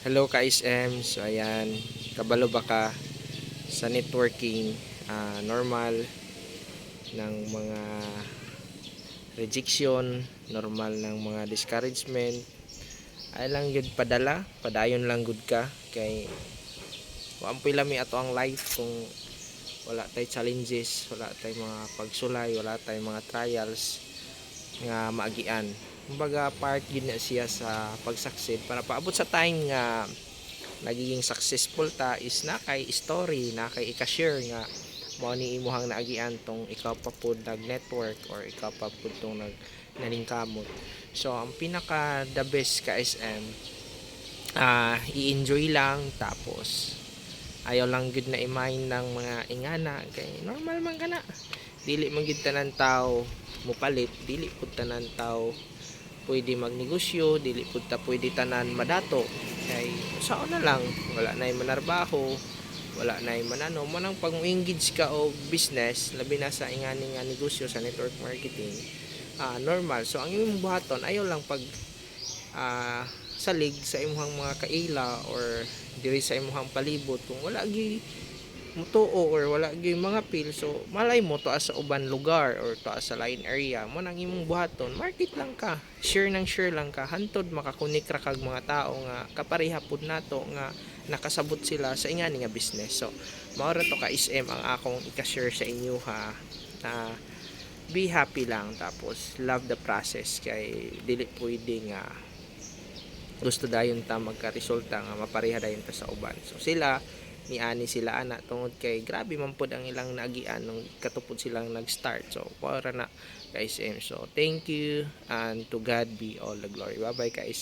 Hello ka-SM. So ayan, kabalo ba ka sa networking, normal ng mga rejection, normal ng mga discouragement. Ay lang yun padala, padayon lang gud ka kay waampoy lami ato ang life kung wala tay challenges, wala tay mga pagsulay, wala tay mga trials nga maagian. Kumbaga part yun na siya sa pag-succeed para paabot sa time nga nagiging successful ta is na kay story na kay i-share nga mao ni imuhang naagian tong ikaw pa pud nag network or ikaw pa pud tong naningkamot. So ang pinaka the best ka SM, i-enjoy lang tapos ayaw lang gud na i-mind ng mga ingana kay normal man kana, dili man gid tanan tao mupalit, dili pud tanan tao pwede magnegosyo, dili pud ta pwede tanan madato kay sao na lang wala nay manarbaho, wala nay manano mo nang pag engage ka og business labi na sa ingani nga negosyo sa network marketing. Normal, so ang imong buhaton ayaw lang pag salig sa imong mga kaila or diri sa imong palibot kung wala gi mutuo or wala gyud mga feel, so malay mo to sa uban lugar or to sa lain area mo nang imong buhaton market lang ka, share lang ka hantod makakunik ra kag mga tao nga kapareha pud nato nga nakasabot sila sa ingani nga business. So mao ra to ka SM ang akong i-share sa inyo ha, na be happy lang tapos love the process kay dili pwede nga gusto dayon ta magka-resulta nga mapareha dayon ta sa uban. So sila ni ani sila ana tungod kay grabe man pod ang ilang naagian nung katupod silang nag-start. So para na guys, so thank you and to God be all the glory. Bye bye guys.